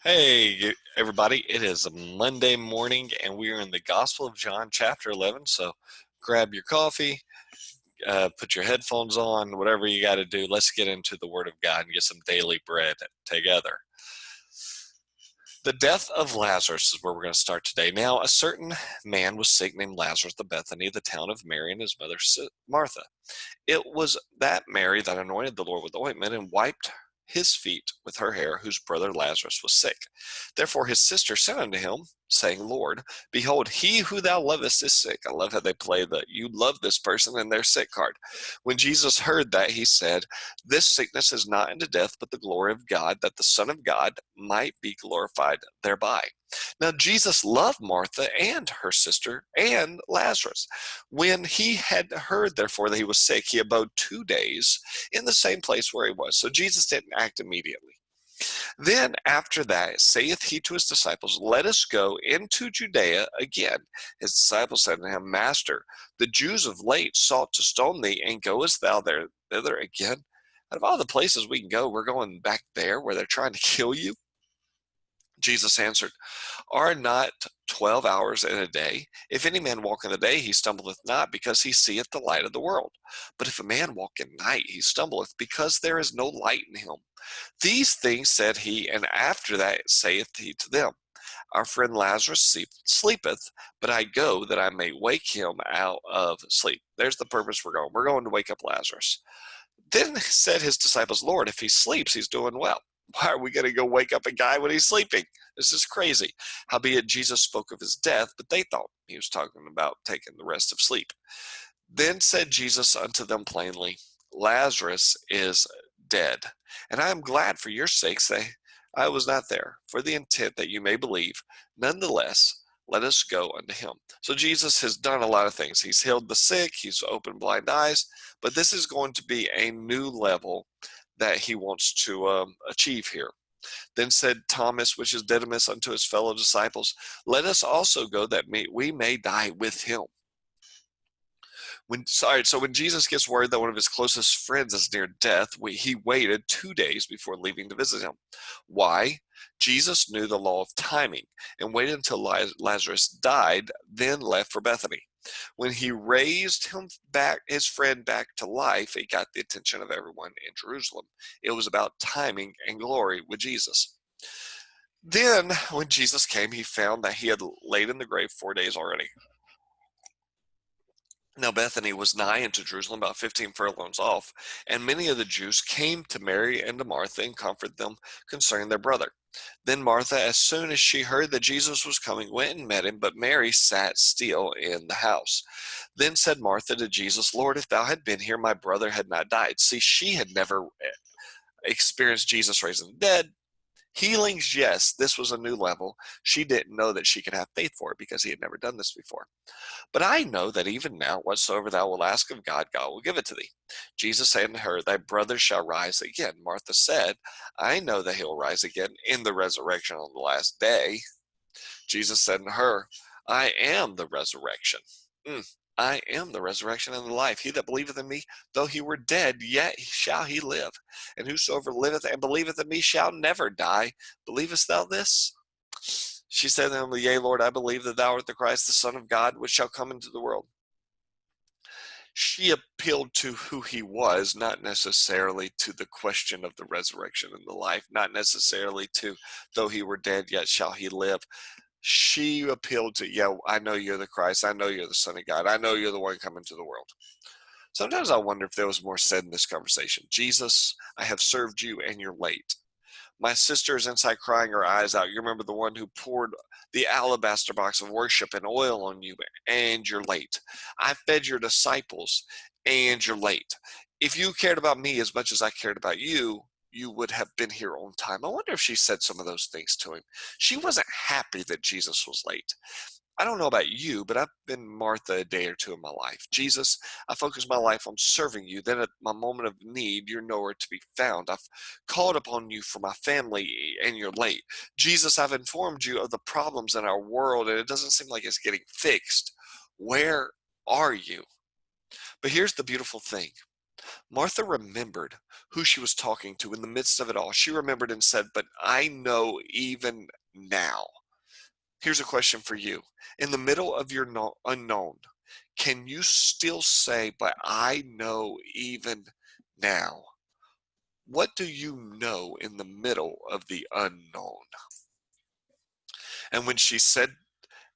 Hey, everybody. It is a Monday morning, and we are in the Gospel of John, chapter 11. So grab your coffee, put your headphones on, whatever you got to do. Let's get into the Word of God and get some daily bread together. The death of Lazarus is where we're going to start today. Now, a certain man was sick named Lazarus of Bethany, the town of Mary and his mother Martha. It was that Mary that anointed the Lord with ointment and wiped his feet with her hair, whose brother Lazarus was sick. Therefore his sister sent unto him, saying, Lord, behold, he who thou lovest is sick. I love how they play the you love this person and they're sick card. When Jesus heard that, he said, This sickness is not unto death, but the glory of God, that the Son of God might be glorified thereby. Now Jesus loved Martha and her sister and Lazarus. When he had heard, therefore, that he was sick, he abode 2 days in the same place where he was. So Jesus didn't act immediately. Then after that saith he to his disciples, Let us go into Judea again. His disciples said to him, Master, the Jews of late sought to stone thee, and goest thou thither again? Out of all the places we can go, we're going back there where they're trying to kill you? Jesus answered, Are not 12 hours in a day? If any man walk in the day, he stumbleth not, because he seeth the light of the world. But if a man walk in night, he stumbleth, because there is no light in him. These things said he, and after that saith he to them, Our friend Lazarus sleepeth, but I go that I may wake him out of sleep. There's the purpose we're going. We're going to wake up Lazarus. Then said his disciples, Lord, if he sleeps, he's doing well. Why are we going to go wake up a guy when he's sleeping? This is crazy. Howbeit Jesus spoke of his death, but they thought he was talking about taking the rest of sleep. Then said Jesus unto them plainly, Lazarus is dead, and I am glad for your sakes that I was not there, for the intent that you may believe. Nonetheless, let us go unto him. So Jesus has done a lot of things. He's healed the sick, he's opened blind eyes, but this is going to be a new level that he wants to achieve here. Then said Thomas, which is Didymus, unto his fellow disciples, Let us also go that we may die with him. So when Jesus gets word that one of his closest friends is near death, he waited 2 days before leaving to visit him. Why? Jesus knew the law of timing and waited until Lazarus died, then left for Bethany. When he raised his friend back to life, it got the attention of everyone in Jerusalem. It was about timing and glory with Jesus. Then, when Jesus came, he found that he had laid in the grave 4 days already. Now Bethany was nigh unto Jerusalem, about 15 furlongs off, and many of the Jews came to Mary and to Martha and comforted them concerning their brother. Then Martha, as soon as she heard that Jesus was coming, went and met him, but Mary sat still in the house. Then said Martha to Jesus, Lord, if thou had been here, my brother had not died. See, she had never experienced Jesus raising the dead. Healings, yes, this was a new level. She didn't know that she could have faith for it because he had never done this before. But I know that even now, whatsoever thou wilt ask of God, God will give it to thee. Jesus said unto her, Thy brother shall rise again. Martha said, I know that he will rise again in the resurrection on the last day. Jesus said unto her, I am the resurrection. I am the resurrection and the life. He that believeth in me, though he were dead, yet shall he live. And whosoever liveth and believeth in me shall never die. Believest thou this? She said to him, Yea, Lord, I believe that thou art the Christ, the Son of God, which shall come into the world. She appealed to who he was, not necessarily to the question of the resurrection and the life, not necessarily to, though he were dead, yet shall he live. She appealed to, yeah, I know you're the Christ. I know you're the Son of God. I know you're the one coming to the world. Sometimes I wonder if there was more said in this conversation. Jesus, I have served you and you're late. My sister is inside crying her eyes out. You remember the one who poured the alabaster box of worship and oil on you, and you're late. I fed your disciples, and you're late. If you cared about me as much as I cared about you, you would have been here on time. I wonder if she said some of those things to him. She wasn't happy that Jesus was late. I don't know about you, but I've been Martha a day or two in my life. Jesus, I focus my life on serving you. Then at my moment of need, you're nowhere to be found. I've called upon you for my family, and you're late. Jesus, I've informed you of the problems in our world, and it doesn't seem like it's getting fixed. Where are you? But here's the beautiful thing. Martha remembered who she was talking to in the midst of it all. She remembered and said, "But I know even now." Here's a question for you. In the middle of your unknown, can you still say, "But I know even now"? What do you know in the middle of the unknown? And when she said,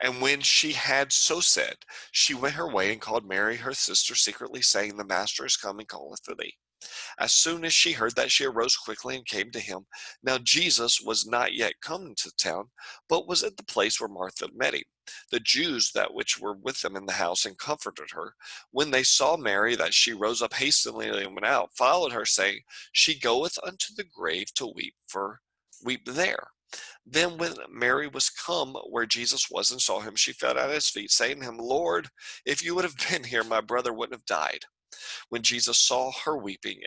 and when she had so said, she went her way and called Mary, her sister, secretly, saying, "The master is come and calleth for thee." As soon as she heard that, she arose quickly and came to him. Now Jesus was not yet come into town, but was at the place where Martha met him. The Jews that which were with them in the house and comforted her, when they saw Mary, that she rose up hastily and went out, followed her, saying, "She goeth unto the grave to weep there." Then when Mary was come where Jesus was and saw him, she fell at his feet, saying to him, "Lord, if you would have been here, my brother wouldn't have died." When Jesus saw her weeping,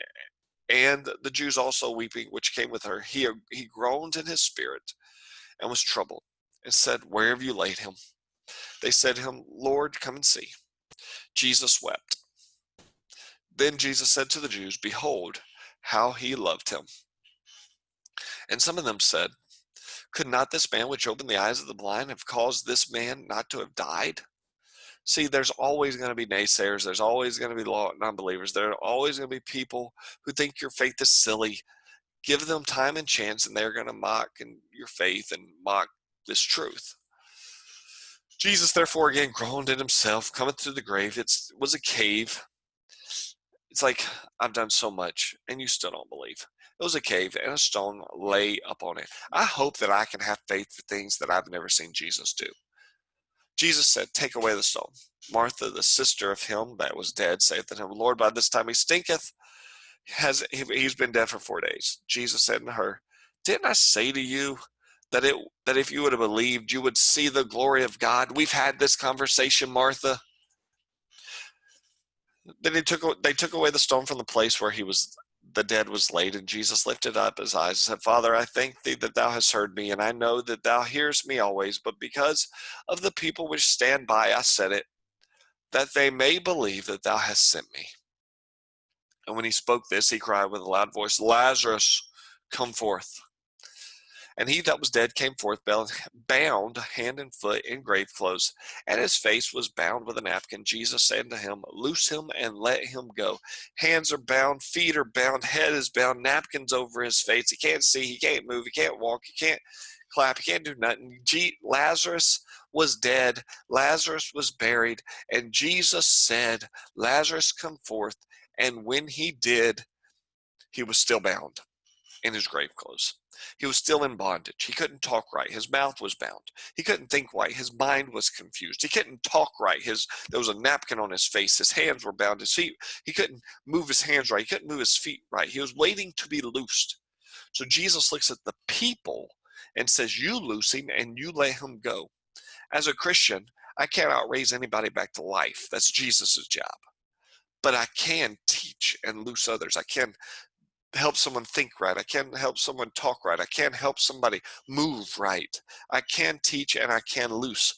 and the Jews also weeping, which came with her, he groaned in his spirit and was troubled, and said, "Where have you laid him?" They said to him, "Lord, come and see." Jesus wept. Then Jesus said to the Jews, "Behold, how he loved him." And some of them said, "Could not this man which opened the eyes of the blind have caused this man not to have died?" See, there's always going to be naysayers. There's always going to be non-believers. There are always going to be people who think your faith is silly. Give them time and chance, and they're going to mock your faith and mock this truth. Jesus, therefore, again groaned in himself, cometh to the grave. It was a cave. It's like, I've done so much, and you still don't believe. It was a cave, and a stone lay upon it. I hope that I can have faith for things that I've never seen Jesus do. Jesus said, "Take away the stone." Martha, the sister of him that was dead, saith unto him, "Lord, by this time he stinketh. He's been dead for 4 days." Jesus said to her, "Didn't I say to you that if you would have believed, you would see the glory of God?" We've had this conversation, Martha. Then they took away the stone from the place where the dead was laid, and Jesus lifted up his eyes and said, "Father, I thank thee that thou hast heard me, and I know that thou hearest me always, but because of the people which stand by, I said it, that they may believe that thou hast sent me." And when he spoke this, he cried with a loud voice, "Lazarus, come forth." And he that was dead came forth, bound hand and foot in grave clothes, and his face was bound with a napkin. Jesus said to him, "Loose him and let him go." Hands are bound, feet are bound, head is bound, napkins over his face. He can't see, he can't move, he can't walk, he can't clap, he can't do nothing. Lazarus was dead, Lazarus was buried, and Jesus said, "Lazarus, come forth." And when he did, he was still bound in his grave clothes. He was still in bondage. He couldn't talk right. His mouth was bound. He couldn't think right. His mind was confused. He couldn't talk right. There was a napkin on his face. His hands were bound. His feet, he couldn't move his hands right. He couldn't move his feet right. He was waiting to be loosed. So Jesus looks at the people and says, "You loose him and you let him go." As a Christian, I cannot raise anybody back to life. That's Jesus's job. But I can teach and loose others. I can help someone think right. I can help someone talk right. I can help somebody move right. I can teach and I can loose.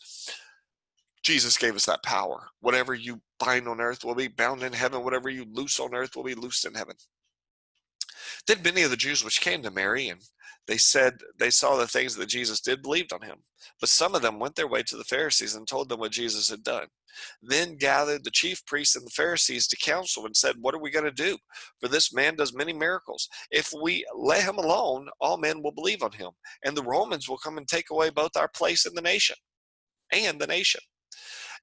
Jesus gave us that power. Whatever you bind on earth will be bound in heaven. Whatever you loose on earth will be loosed in heaven. Then many of the Jews which came to Mary, and they said they saw the things that Jesus did, believed on him. But some of them went their way to the Pharisees and told them what Jesus had done. Then gathered the chief priests and the Pharisees to counsel and said, "What are we going to do? For this man does many miracles. If we let him alone, all men will believe on him, and the Romans will come and take away both our place in the nation and the nation."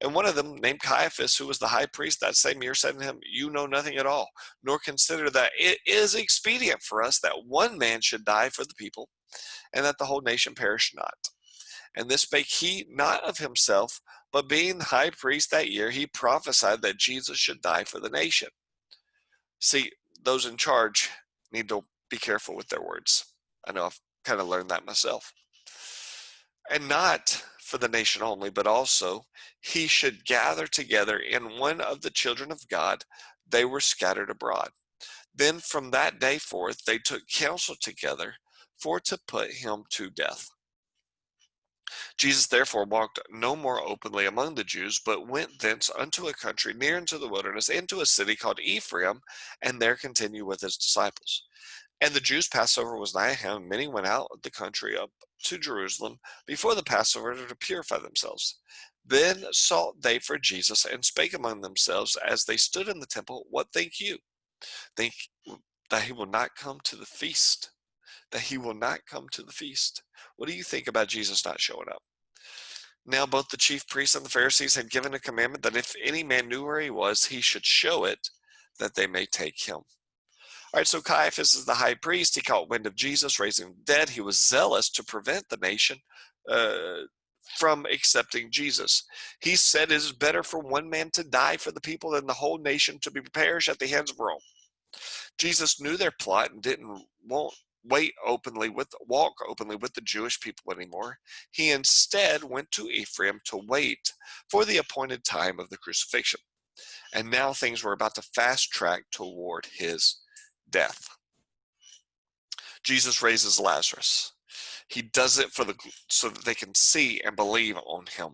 And one of them, named Caiaphas, who was the high priest that same year, said to him, "You know nothing at all, nor consider that it is expedient for us that one man should die for the people, and that the whole nation perish not." And this spake he not of himself, but being high priest that year, he prophesied that Jesus should die for the nation. See, those in charge need to be careful with their words. I know I've kind of learned that myself. And not for the nation only, but also he should gather together in one of the children of God. They were scattered abroad. Then from that day forth, they took counsel together for to put him to death. Jesus therefore walked no more openly among the Jews, but went thence unto a country near unto the wilderness, into a city called Ephraim, and there continued with his disciples. And the Jews' Passover was nigh at hand, and many went out of the country up to Jerusalem before the Passover to purify themselves. Then sought they for Jesus, and spake among themselves as they stood in the temple, What think you? Think that he will not come to the feast? That he will not come to the feast? What do you think about Jesus not showing up? Now both the chief priests and the Pharisees had given a commandment that if any man knew where he was, he should show it, that they may take him. All right, so Caiaphas is the high priest. He caught wind of Jesus raising the dead. He was zealous to prevent the nation uh, from accepting Jesus. He said it is better for one man to die for the people than the whole nation to be perished at the hands of Rome. Jesus knew their plot and didn't want walk openly with the Jewish people anymore. He instead went to Ephraim to wait for the appointed time of the crucifixion. And now things were about to fast track toward his death. Jesus raises Lazarus. He does it so that they can see and believe on him.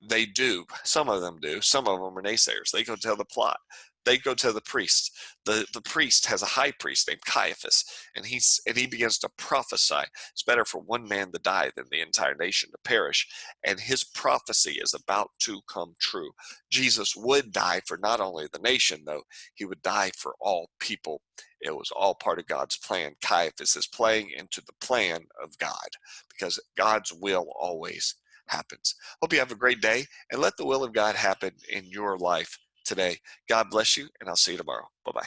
They do. Some of them do. Some of them are naysayers. They go tell the plot. They go tell the priest. The priest has a high priest named Caiaphas, and he begins to prophesy. It's better for one man to die than the entire nation to perish. And his prophecy is about to come true. Jesus would die for not only the nation, though, he would die for all people. It was all part of God's plan. Caiaphas is playing into the plan of God, because God's will always happens. Hope you have a great day, and let the will of God happen in your life today. God bless you, and I'll see you tomorrow. Bye-bye.